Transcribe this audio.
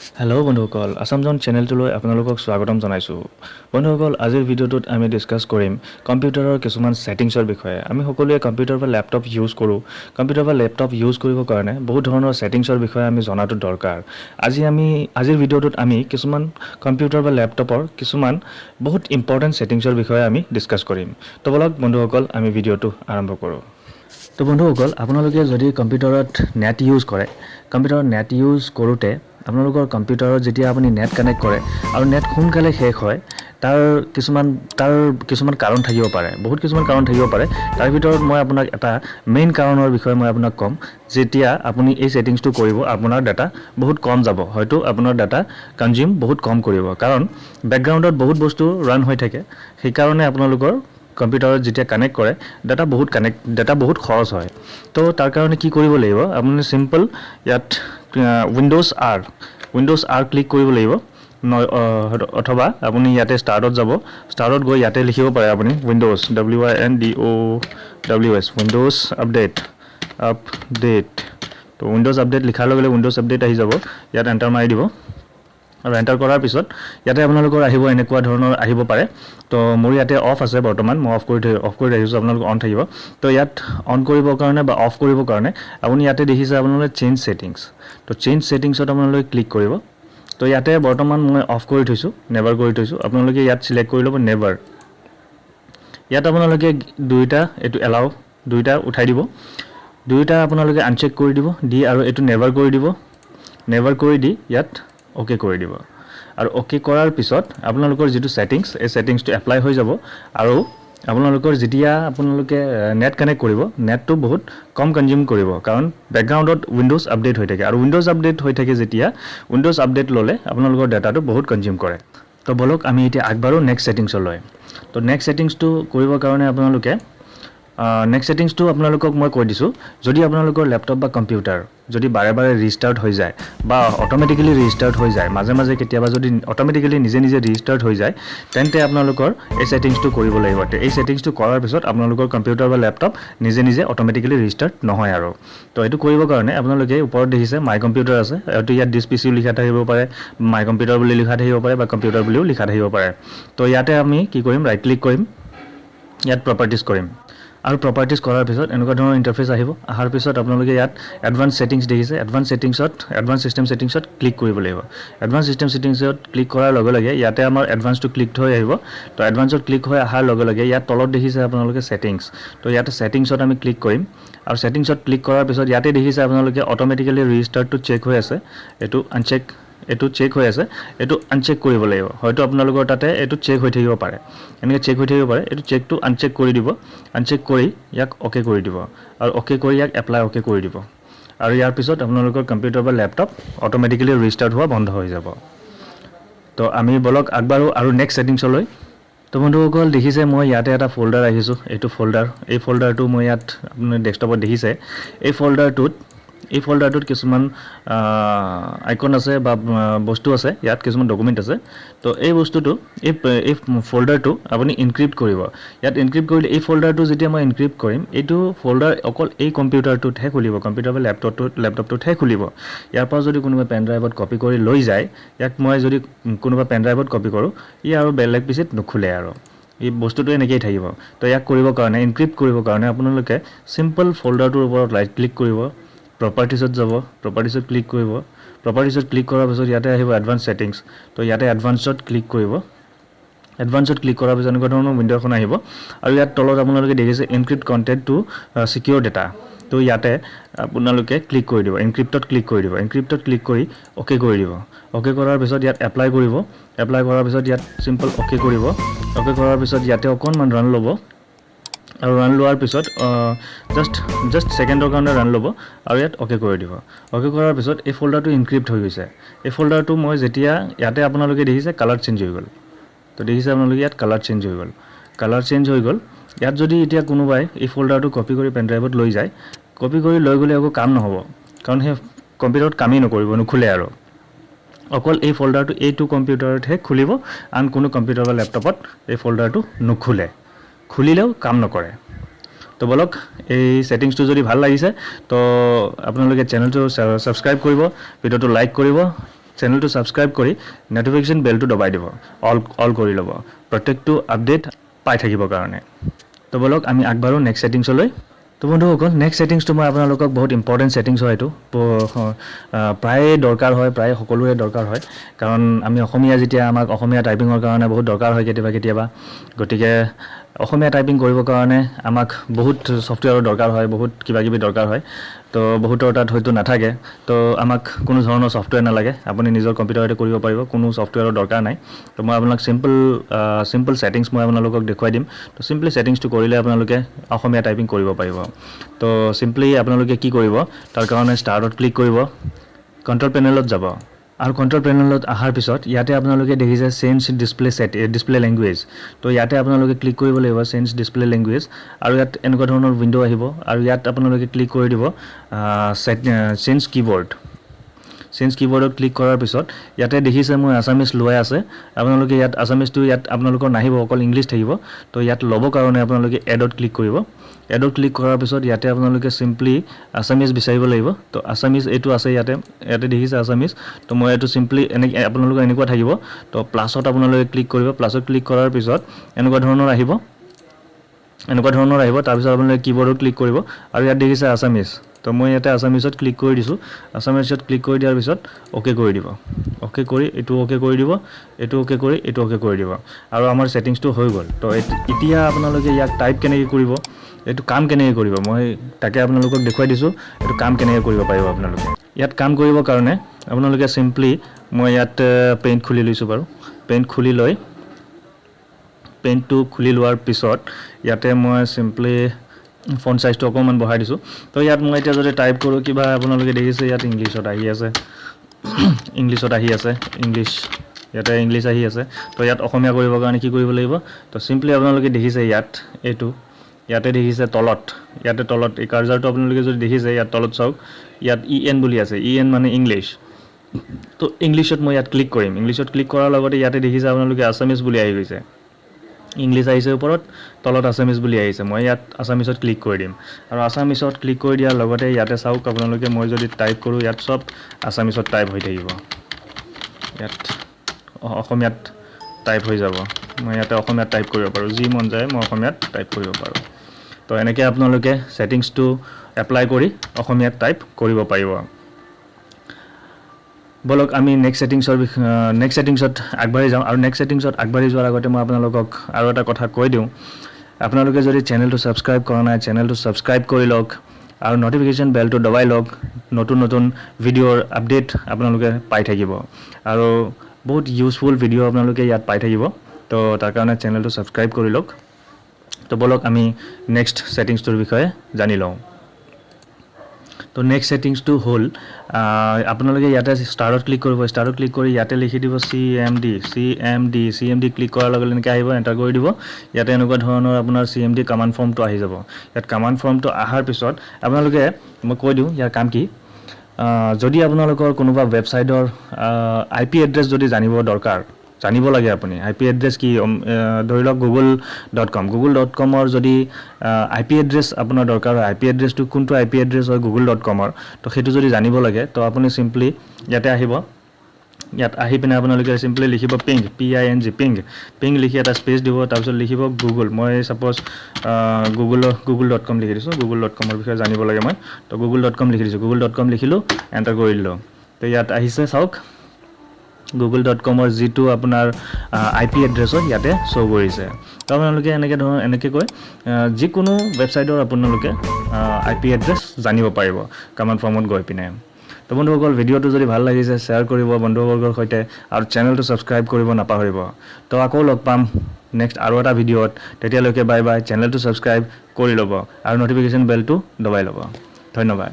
Hello' বন্ধুসকল, আসামজন চেনেলটোলৈ আপোনালোকক স্বাগতম জনাইছোঁ। বন্ধুসকল, আজিৰ ভিডিঅ'টোত আমি ডিছকাছ কৰিম কম্পিউটাৰৰ কিছুমান ছেটিংছৰ বিষয়ে। আমি সকলোৱে কম্পিউটাৰ বা লেপটপ ইউজ কৰোঁ। কম্পিউটাৰ বা লেপটপ ইউজ কৰিবৰ কাৰণে বহুত ধৰণৰ ছেটিংছৰ বিষয়ে আমি জনাটো দৰকাৰ। আজিৰ ভিডিঅ'টোত আমি কিছুমান কম্পিউটাৰ বা লেপটপৰ কিছুমান বহুত ইম্পৰ্টেণ্ট ছেটিংছৰ বিষয়ে আমি ডিছকাছ কৰিম। তো বলক বন্ধুসকল, আমি ভিডিঅ'টো আৰম্ভ কৰোঁ। তো বন্ধুসকল, আপোনালোকে যদি কম্পিউটাৰত নেট ইউজ কৰে, কম্পিউটাৰত নেট ইউজ কৰোঁতে আপোনালোকৰ কম্পিউটাৰত যেতিয়া আপুনি নেট কানেক্ট কৰে আৰু নেট সোনকালে শেষ হয়, তাৰ কিছুমান কাৰণ থাকিব পাৰে, বহুত কিছুমান কাৰণ থাকিব পাৰে। তাৰ ভিতৰত মই আপোনাক এটা মেইন কাৰণৰ বিষয়ে মই আপোনাক ক'ম। যেতিয়া আপুনি এই ছেটিংছটো কৰিব, আপোনাৰ ডাটা বহুত কম যাব, হয়তো আপোনাৰ ডাটা কনজিউম বহুত কম কৰিব, কাৰণ বেকগ্ৰাউণ্ডত বহুত বস্তু ৰান হৈ থাকে। সেইকাৰণে আপোনালোকৰ কম্পিউটাৰত যেতিয়া কানেক্ট কৰে ডাটা বহুত খৰচ হয়। তো তাৰ কাৰণে কি কৰিব লাগিব, আপুনি চিম্পল ইয়াত উইণ্ডোজ আৰ ক্লিক কৰিব লাগিব, অথবা আপুনি ইয়াতে ষ্টাৰ্টত যাব, ষ্টাৰ্টত গৈ ইয়াতে লিখিব পাৰে আপুনি উইণ্ডোজ WINDOWS উইণ্ডোজ আপডেট। তো উইণ্ডোজ আপডেট লিখাৰ লগে লগে উইণ্ডোজ আপডেট আহি যাব, ইয়াত এণ্টাৰ মাৰি দিব। আৰু এণ্টাৰ কৰাৰ পিছত ইয়াতে আপোনালোকৰ এনেকুৱা ধৰণৰ আহিব পাৰে। তো মোৰ ইয়াতে অফ আছে বৰ্তমান, মই অফ কৰি ৰাখিছোঁ, আপোনালোকৰ অন থাকিব। তো ইয়াত অন কৰিবৰ কাৰণে বা অফ কৰিবৰ কাৰণে আপুনি ইয়াতে দেখিছে আপোনালোকে চেঞ্জ ছেটিংছ। তো চেঞ্জ ছেটিংছত আপোনালোকে ক্লিক কৰিব। তো ইয়াতে বৰ্তমান মই অফ কৰি থৈছোঁ, নেভাৰ কৰি থৈছোঁ। আপোনালোকে ইয়াত চিলেক্ট কৰি ল'ব নেভাৰ। ইয়াত আপোনালোকে এইটো এলাও দুইটা উঠাই দিব, দুইটা আপোনালোকে আনচেক কৰি দিব, দি আৰু এইটো নেভাৰ কৰি দিব। নেভাৰ কৰি দি ইয়াত অ'কে কৰি দিব। আৰু অ'কে কৰাৰ পিছত আপোনালোকৰ যিটো ছেটিংছ, এই ছেটিংছটো এপ্লাই হৈ যাব। আৰু আপোনালোকৰ যেতিয়া আপোনালোকে নেট কানেক্ট কৰিব, নেটটো বহুত কম কনজিউম কৰিব, কাৰণ বেকগ্ৰাউণ্ডত উইণ্ডোজ আপডেট হৈ থাকে। আৰু উইণ্ডোজ আপডেট হৈ থাকে যেতিয়া, উইণ্ডোজ আপডেট ল'লে আপোনালোকৰ ডাটাটো বহুত কনজিউম কৰে। তো বলক আমি এতিয়া আগবাঢ়ো নেক্সট ছেটিংছলৈ। তো নেক্সট ছেটিংছটো কৰিবৰ কাৰণে নেক্সট ছেটিংছটো আপোনালোকক মই কৈ দিছোঁ। যদি আপোনালোকৰ লেপটপ বা কম্পিউটাৰ যদি বাৰে বাৰে ৰিষ্টাৰ্ট হৈ যায় বা অট'মেটিকেলি ৰিষ্টাৰ্ট হৈ যায়, মাজে মাজে কেতিয়াবা যদি অট'মেটিকেলি নিজে ৰিষ্টাৰ্ট হৈ যায়, তেন্তে আপোনালোকৰ এই ছেটিংছটো কৰিব লাগিব। এই ছেটিংছটো কৰাৰ পিছত আপোনালোকৰ কম্পিউটাৰ বা লেপটপ নিজে অট'মেটিকেলি ৰিষ্টাৰ্ট নহয় আৰু। তো এইটো কৰিবৰ কাৰণে আপোনালোকে ওপৰত দেখিছে মাই কম্পিউটাৰ আছে, হয়তো ইয়াত দিছ পিচিও লিখা থাকিব পাৰে, মাই কম্পিউটাৰ বুলি লিখা থাকিব পাৰে, বা কম্পিউটাৰ বুলিও লিখা থাকিব পাৰে। তো ইয়াতে আমি কি কৰিম, ৰাইট ক্লিক কৰিম, ইয়াত প্ৰপাৰ্টিজ কৰিম। আৰু প্ৰপাৰ্টিজ কৰাৰ পিছত এনেকুৱা ধৰণৰ ইণ্টাৰফেচ আহিব। অহাৰ পিছত আপোনালোকে ইয়াত এডভান্স ছেটিংছ দেখিছে, এডভান্স ছিষ্টেম ছেটিংছত ক্লিক কৰিব লাগিব। এডভান্স ছিষ্টেম ছেটিংছত ক্লিক কৰাৰ লগে লগে ইয়াতে আমাৰ এডভান্সটো ক্লিক হৈ আহিব। তো এডভান্সত ক্লিক হৈ অহাৰ লগে লগে ইয়াত তলত দেখিছে আপোনালোকে ছেটিংছ। তো ইয়াতে ছেটিংছত আমি ক্লিক কৰিম। আৰু ছেটিংছত ক্লিক কৰাৰ পিছত ইয়াতে দেখিছে আপোনালোকে অট'মেটিকেলি ৰিষ্টাৰ্টটো চেক হৈ আছে, এইটো চেক হৈ আছে, এইটো আনচেক কৰিব লাগিব। হয়তো আপোনালোকৰ তাতে এইটো চেক হৈ থাকিব পাৰে, এনেকৈ চেক হৈ থাকিব পাৰে। এইটো চেকটো আনচেক কৰি দিব, আনচেক কৰি ইয়াক অ'কে কৰি দিব, আৰু অ'কে কৰি ইয়াক এপ্লাই অ'কে কৰি দিব। আৰু ইয়াৰ পিছত আপোনালোকৰ কম্পিউটাৰ বা লেপটপ অট'মেটিকেলি ৰিষ্টাৰ্ট হোৱা বন্ধ হৈ যাব। তো আমি বলক আগবাঢ়ো আৰু নেক্সট ছেটিংছলৈ। তো বন্ধুসকল, দেখিছে মই ইয়াতে এটা ফ'ল্ডাৰ ৰাখিছোঁ, এইটো ফ'ল্ডাৰ। এই ফ'ল্ডাৰটো মই ইয়াত আপুনি ডেস্কটপত দেখিছে। এই ফ'ল্ডাৰটোত কিছুমান আইকন আছে বা বস্তু আছে, ইয়াত কিছুমান ডকুমেণ্ট আছে। তো এই ফ'ল্ডাৰটো আপুনি ইনক্ৰিপ্ট কৰিব। ইয়াত ইনক্ৰিপ্ট কৰিলে এই ফ'ল্ডাৰটো যেতিয়া মই ইনক্ৰিপ্ট কৰিম, এইটো ফ'ল্ডাৰ অকল এই কম্পিউটাৰটোতহে খুলিব, কম্পিউটাৰ বা লেপটপটোতহে খুলিব। ইয়াৰ পৰা যদি কোনোবা পেন ড্ৰাইভত কপি কৰি লৈ যায়, ইয়াক মই যদি কোনোবা পেন ড্ৰাইভত কপি কৰোঁ, ই আৰু বেলেগ পিচিত নুখুলে আৰু এই বস্তুটো এনেকৈয়ে থাকিব। তো ইয়াক কৰিবৰ কাৰণে, ইনক্ৰিপ্ট কৰিবৰ কাৰণে আপোনালোকে চিম্পল ফ'ল্ডাৰটোৰ ওপৰত ৰাইট ক্লিক কৰিব, প্ৰপাৰ্টিছত যাব, প্ৰপাৰ্টিছত ক্লিক কৰিব। প্ৰপাৰ্টিছত ক্লিক কৰাৰ পিছত ইয়াতে আহিব এডভান্স ছেটিংছ। তো ইয়াতে এডভান্সত ক্লিক কৰিব। এডভান্সত ক্লিক কৰাৰ পিছত এনেকুৱা ধৰণৰ উইণ্ড' এখন আহিব। আৰু ইয়াত তলত আপোনালোকে দেখিছে ইনক্ৰিপ্ট কণ্টেণ্ট টু ছিকিউৰ ডাটা। তো ইয়াতে আপোনালোকে ক্লিক কৰি দিব, ইনক্ৰিপ্টত ক্লিক কৰি দিব। ইনক্ৰিপ্টত ক্লিক কৰি অ'কে কৰি দিব। অ'কে কৰাৰ পিছত ইয়াত এপ্লাই কৰিব। এপ্লাই কৰাৰ পিছত ইয়াত চিম্পল অ'কে কৰিব। অ'কে কৰাৰ পিছত ইয়াতে অকণমান ৰান ল'ব, আৰু ৰান লোৱাৰ পিছত জাষ্ট ছেকেণ্ডৰ কাৰণে ৰান ল'ব, আৰু ইয়াত অ'কে কৰি দিব। অ'কে কৰাৰ পিছত এই ফ'ল্ডাৰটো ইনক্ৰিপ্ট হৈ গৈছে। এই ফ'ল্ডাৰটো মই যেতিয়া ইয়াতে আপোনালোকে দেখিছে কালাৰ চেঞ্জ হৈ গ'ল। তো দেখিছে আপোনালোকে ইয়াত কালাৰ চেঞ্জ হৈ গ'ল। ইয়াত যদি এতিয়া কোনোবাই এই ফ'ল্ডাৰটো কপি কৰি পেন ড্ৰাইভত লৈ যায়, কপি কৰি লৈ গ'লে একো কাম নহ'ব, কাৰণ সেই কম্পিউটাৰত কামেই নুখুলে আৰু। অকল এই ফ'ল্ডাৰটো এইটো কম্পিউটাৰতহে খুলিব, আন কোনো কম্পিউটাৰ বা লেপটপত এই ফ'ল্ডাৰটো নুখুলে, খুলিলেও কাম নকৰে। তো বলক, এই ছেটিংছটো যদি ভাল লাগিছে তো আপোনালোকে চেনেলটো ছাবস্ক্ৰাইব কৰিব, ভিডিঅ'টো লাইক কৰিব, চেনেলটো ছাবস্ক্ৰাইব কৰি নটিফিকেশ্যন বেলটো দবাই দিব অল কৰি ল'ব প্ৰত্যেকটো আপডেট পাই থাকিবৰ কাৰণে তো বলক আমি আগবাঢ়ো নেক্সট ছেটিংছলৈ তো বন্ধুসকল নেক্সট ছেটিংছটো মই আপোনালোকক বহুত ইম্পৰ্টেণ্ট ছেটিংছ হয় এইটো প্ৰায়ে দৰকাৰ হয় প্ৰায় সকলোৰে দৰকাৰ হয় কাৰণ আমি অসমীয়া যেতিয়া আমাক অসমীয়া টাইপিঙৰ কাৰণে বহুত দৰকাৰ হয় কেতিয়াবা গতিকে অসমীয়া টাইপিং কৰিবৰ কাৰণে আমাক বহুত ছফ্টৱেৰৰ দৰকাৰ হয় বহুত কিবাকিবি দৰকাৰ হয় তো বহুতৰ তাত হয়তো নাথাকে তো আমাক কোনো ধৰণৰ ছফ্টৱেৰ নালাগে আপুনি নিজৰ কম্পিউটাৰতে কৰিব পাৰিব কোনো ছফ্টৱেৰৰ দৰকাৰ নাই তো মই আপোনাক চিম্পল ছেটিংছ মই আপোনালোকক দেখুৱাই দিম তো চিম্পলি ছেটিংছটো কৰিলে আপোনালোকে অসমীয়া টাইপিং কৰিব পাৰিব তো চিম্পলি আপোনালোকে কি কৰিব তাৰ কাৰণে ষ্টাৰ্টত ক্লিক কৰিব কণ্ট্ৰল পেনেলত যাব আৰু কণ্ট্ৰল পেনেলত অহাৰ পিছত ইয়াতে আপোনালোকে দেখিছে চেঞ্জ ডিছপ্লে লেংগুৱেজ তো ইয়াতে আপোনালোকে ক্লিক কৰিব লাগিব চেঞ্জ ডিছপ্লে লেংগুৱেজ আৰু ইয়াত এনেকুৱা ধৰণৰ উইণ্ড' আহিব আৰু ইয়াত আপোনালোকে ক্লিক কৰি দিব চেঞ্জ কিবৰ্ডত ক্লিক কৰাৰ পিছত ইয়াতে দেখিছে মই আছামিজ লোৱাই আছে আপোনালোকে ইয়াত আছামিজটো ইয়াত আপোনালোকৰ নাহিব অকল ইংলিছ থাকিব তো ইয়াত ল'বৰ কাৰণে আপোনালোকে এডত ক্লিক কৰিব এডত ক্লিক কৰাৰ পিছত ইয়াতে আপোনালোকে চিম্পলি আছামিজ বিচাৰিব লাগিব তো আছামিজ এইটো আছে ইয়াতে দেখিছে আছামিজ তো মই এইটো চিম্পলি আপোনালোকৰ এনেকুৱা থাকিব তো প্লাছত আপোনালোকে ক্লিক কৰিব প্লাছত ক্লিক কৰাৰ পিছত এনেকুৱা ধৰণৰ আহিব তাৰপিছত আপোনালোকে কিবৰ্ডত ক্লিক কৰিব আৰু ইয়াত দেখিছে আছামিজ তো মই ইয়াতে আছামিজত ক্লিক কৰি দিছোঁ আছামিজত ক্লিক কৰি দিয়াৰ পিছত অ'কে কৰি দিব অ'কে কৰি এইটো অ'কে কৰি দিব এইটো অ'কে কৰি এইটো অ'কে কৰি দিব আৰু আমাৰ ছেটিংছটো হৈ গ'ল তো এতিয়া আপোনালোকে ইয়াক টাইপ কেনেকৈ কৰিব এইটো কাম কেনেকৈ কৰিব মই তাকে আপোনালোকক দেখুৱাই দিছোঁ এইটো কাম কেনেকৈ কৰিব পাৰিব আপোনালোকে ইয়াত কাম কৰিবৰ কাৰণে আপোনালোকে চিম্পলি মই ইয়াত পেইণ্ট খুলি লৈছোঁ বাৰু পেইণ্ট খুলি লৈ পেইণ্টটো খুলি লোৱাৰ পিছত ইয়াতে মই চিম্পলি ফন্ট সাইজটো অকমান বঢ়াই দিছোঁ তো ইয়াত মই এতিয়া যদি টাইপ কৰোঁ কিবা আপোনালোকে দেখিছে ইয়াত ইংলিছত আহি আছে ইংলিছ ইয়াতে ইংলিছ আহি আছে তো ইয়াত অসমীয়া কৰিবৰ কাৰণে কি কৰিব লাগিব তো চিম্পলি আপোনালোকে দেখিছে ইয়াতে দেখিছে তলত এই কাৰ্জাৰটো আপোনালোকে যদি দেখিছে ইয়াত তলত চাওক ইয়াত EN বুলি আছে EN মানে ইংলিছ তো ইংলিছত মই ইয়াত ক্লিক কৰিম ইংলিছত ক্লিক কৰাৰ লগতে ইয়াতে দেখিছে আপোনালোকে আছামিজ বুলি আহি গৈছে ইংলিছ আহিছে ওপৰত তলত আছামিজ বুলি আহিছে মই ইয়াত আছামিজত ক্লিক কৰি দিম আৰু আছামিজত ক্লিক কৰি দিয়াৰ লগতে ইয়াতে চাওক আপোনালোকে মই যদি টাইপ কৰোঁ ইয়াত সব আছামিজত টাইপ হৈ থাকিব ইয়াত অসমীয়াত টাইপ হৈ যাব মই ইয়াতে অসমীয়াত টাইপ কৰিব পাৰোঁ যি মন যায় মই অসমীয়াত টাইপ কৰিব পাৰোঁ তো এনেকৈ আপোনালোকে ছেটিংছটো এপ্লাই কৰি অসমীয়াত টাইপ কৰিব পাৰিব বলক আমি নেক্সট ছেটিংছত আগবাঢ়ি যাওঁ আৰু নেক্সট ছেটিংছত আগবাঢ়ি যোৱাৰ আগতে মই আপোনালোকক আৰু এটা কথা কৈ দিওঁ আপোনালোকে যদি চেনেলটো ছাবস্ক্ৰাইব কৰা নাই চেনেলটো ছাবস্ক্ৰাইব কৰি লওক আৰু নটিফিকেশ্যন বেলটো দবাই লওক নতুন ভিডিঅ'ৰ আপডেট আপোনালোকে পাই থাকিব আৰু বহুত ইউজফুল ভিডিঅ' আপোনালোকে ইয়াত পাই থাকিব তো তাৰ কাৰণে চেনেলটো ছাবস্ক্ৰাইব কৰি লওক তো বলক আমি নেক্সট ছেটিংছটোৰ বিষয়ে জানি লওঁ তো নেক্সট ছেটিংছটো হ'ল আপোনালোকে ইয়াতে ষ্টাৰত ক্লিক কৰিব ষ্টাৰত ক্লিক কৰি ইয়াতে লিখি দিব CMD ক্লিক কৰাৰ লগে লগে এনেকৈ আহিব এণ্টাৰ কৰি দিব ইয়াতে এনেকুৱা ধৰণৰ আপোনাৰ CMD কমাণ্ড ফৰ্মটো আহি যাব ইয়াত কমাণ্ড ফৰ্মটো অহাৰ পিছত আপোনালোকে মই কৈ দিওঁ ইয়াৰ কাম কি যদি আপোনালোকৰ কোনোবা ৱেবছাইটৰ IP এড্ৰেছ যদি জানিব লাগে আপুনি IP এড্ৰেছ কি ধৰি লওক google.com যদি IP এড্ৰেছ আপোনাৰ দৰকাৰ হয় IP এড্ৰেছটো কোনটো IP এড্ৰেছ হয় google.com তো সেইটো যদি জানিব লাগে তো আপুনি চিম্পলি ইয়াতে আহিব ইয়াত আহি পিনে আপোনালোকে চিম্পলি লিখিব পিং লিখি এটা স্পেচ দিব তাৰপিছত লিখিব গুগল মই সাপোজ google.com লিখি দিছোঁ google.com বিষয়ে জানিব লাগে মই তো google.com লিখি দিছোঁ google.com লিখিলোঁ এণ্টাৰ কৰি দিলোঁ তো ইয়াত আহিছে চাওক google.com যিটো আপোনাৰ IP এড্ৰেছ হয় ইয়াতে শ্ব' কৰিছে তো আপোনালোকে এনেকৈ কৈ যিকোনো ৱেবছাইটৰ আপোনালোকে IP এড্ৰেছ জানিব পাৰিব কমাণ্ড ফৰ্মত গৈ পিনে তো বন্ধুসকল ভিডিঅ'টো যদি ভাল লাগিছে শ্বেয়াৰ কৰিব বন্ধুবৰ্গৰ সৈতে আৰু চেনেলটো ছাবস্ক্ৰাইব কৰিব নাপাহৰিব তো আকৌ লগ পাম নেক্সট আৰু এটা ভিডিঅ'ত তেতিয়ালৈকে বাই চেনেলটো ছাবস্ক্ৰাইব কৰি ল'ব আৰু নটিফিকেশ্যন বেলটো দবাই ল'ব ধন্যবাদ